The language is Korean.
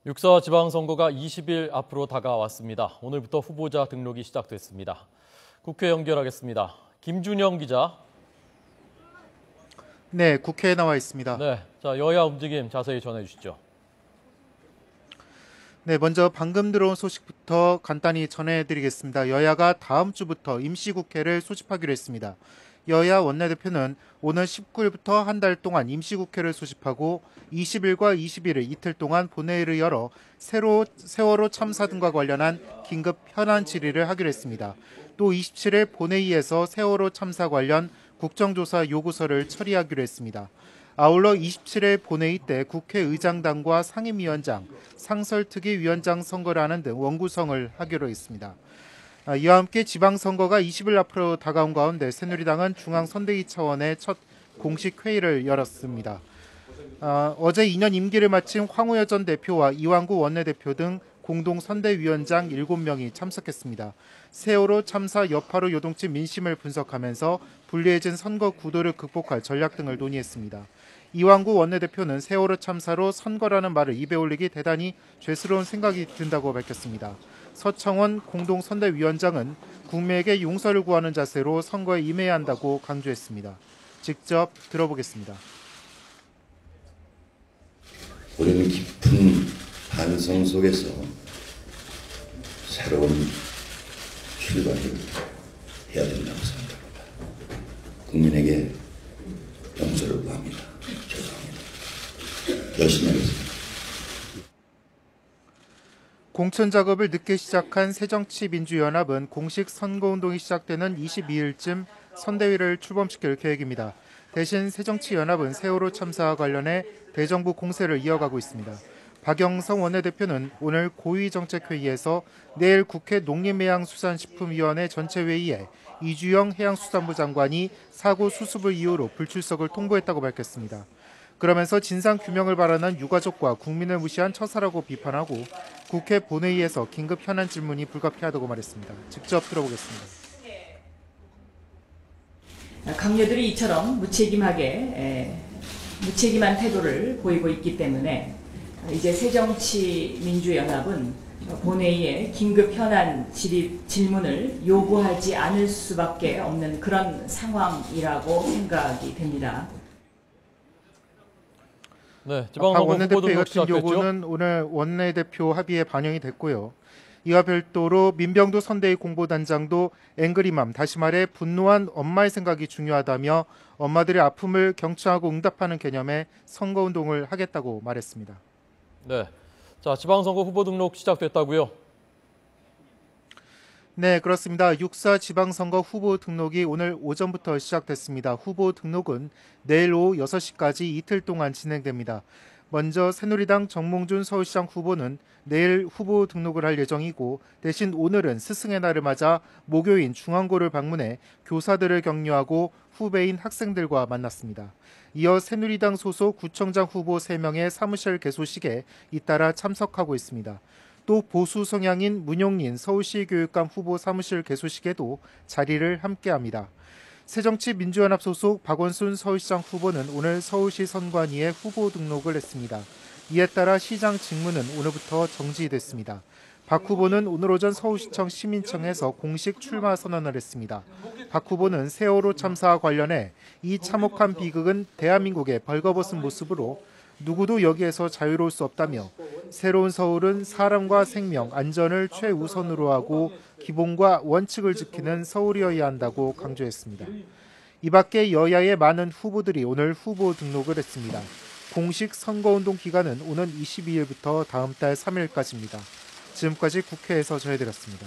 6사 지방선거가 20일 앞으로 다가왔습니다. 오늘부터 후보자 등록이 시작됐습니다. 국회 연결하겠습니다. 김준영 기자. 네, 국회에 나와 있습니다. 네, 자 여야 움직임 자세히 전해주시죠. 네, 먼저 방금 들어온 소식부터 간단히 전해드리겠습니다. 여야가 다음 주부터 임시국회를 소집하기로 했습니다. 여야 원내대표는 오늘 19일부터 한 달 동안 임시국회를 소집하고 20일과 21일 이틀 동안 본회의를 열어 세월호 참사 등과 관련한 긴급 현안 질의를 하기로 했습니다. 또 27일 본회의에서 세월호 참사 관련 국정조사 요구서를 처리하기로 했습니다. 아울러 27일 본회의 때 국회의장단과 상임위원장, 상설특위위원장 선거를 하는 등 원구성을 하기로 했습니다. 이와 함께 지방선거가 20일 앞으로 다가온 가운데 새누리당은 중앙선대위 차원의 첫 공식 회의를 열었습니다. 어제 2년 임기를 마친 황우여 전 대표와 이완구 원내대표 등 공동선대위원장 7명이 참석했습니다. 세월호 참사 여파로 요동친 민심을 분석하면서 불리해진 선거 구도를 극복할 전략 등을 논의했습니다. 이완구 원내대표는 세월호 참사로 선거라는 말을 입에 올리기 대단히 죄스러운 생각이 든다고 밝혔습니다. 서청원 공동선대위원장은 국민에게 용서를 구하는 자세로 선거에 임해야 한다고 강조했습니다. 직접 들어보겠습니다. 우리는 깊은 반성 속에서 새로운 출발을 해야 된다고 생각합니다. 국민에게 용서를 구합니다. 죄송합니다. 열심히 하겠습니다. 공천 작업을 늦게 시작한 새정치민주연합은 공식 선거운동이 시작되는 22일쯤 선대위를 출범시킬 계획입니다. 대신 새정치연합은 세월호 참사와 관련해 대정부 공세를 이어가고 있습니다. 박영성 원내대표는 오늘 고위정책회의에서 내일 국회 농림해양수산식품위원회 전체회의에 이주영 해양수산부 장관이 사고 수습을 이유로 불출석을 통보했다고 밝혔습니다. 그러면서 진상규명을 바라는 유가족과 국민을 무시한 처사라고 비판하고 국회 본회의에서 긴급 현안 질문이 불가피하다고 말했습니다. 직접 들어보겠습니다. 강요들이 이처럼 무책임한 태도를 보이고 있기 때문에 이제 새정치민주연합은 본회의에 긴급 현안 질문을 요구하지 않을 수밖에 없는 그런 상황이라고 생각이 됩니다. 네, 지방선거 박 원내대표의 같은 시작됐죠? 요구는 오늘 원내대표 합의에 반영이 됐고요. 이와 별도로 민병두 선대위 공보단장도 앵그리맘, 다시 말해 분노한 엄마의 생각이 중요하다며 엄마들의 아픔을 경청하고 응답하는 개념의 선거운동을 하겠다고 말했습니다. 네, 자 지방선거 후보 등록 시작됐다고요? 네, 그렇습니다. 6사 지방선거 후보 등록이 오늘 오전부터 시작됐습니다. 후보 등록은 내일 오후 6시까지 이틀 동안 진행됩니다. 먼저 새누리당 정몽준 서울시장 후보는 내일 후보 등록을 할 예정이고 대신 오늘은 스승의 날을 맞아 모교인 중앙고를 방문해 교사들을 격려하고 후배인 학생들과 만났습니다. 이어 새누리당 소속 구청장 후보 3명의 사무실 개소식에 잇따라 참석하고 있습니다. 또 보수 성향인 문용린 서울시 교육감 후보 사무실 개소식에도 자리를 함께합니다. 새정치민주연합 소속 박원순 서울시장 후보는 오늘 서울시 선관위에 후보 등록을 했습니다. 이에 따라 시장 직무는 오늘부터 정지됐습니다. 박 후보는 오늘 오전 서울시청 시민청에서 공식 출마 선언을 했습니다. 박 후보는 세월호 참사와 관련해 이 참혹한 비극은 대한민국의 벌거벗은 모습으로 누구도 여기에서 자유로울 수 없다며 새로운 서울은 사람과 생명, 안전을 최우선으로 하고 기본과 원칙을 지키는 서울이어야 한다고 강조했습니다. 이 밖에 여야의 많은 후보들이 오늘 후보 등록을 했습니다. 공식 선거운동 기간은 오는 22일부터 다음 달 3일까지입니다. 지금까지 국회에서 전해드렸습니다.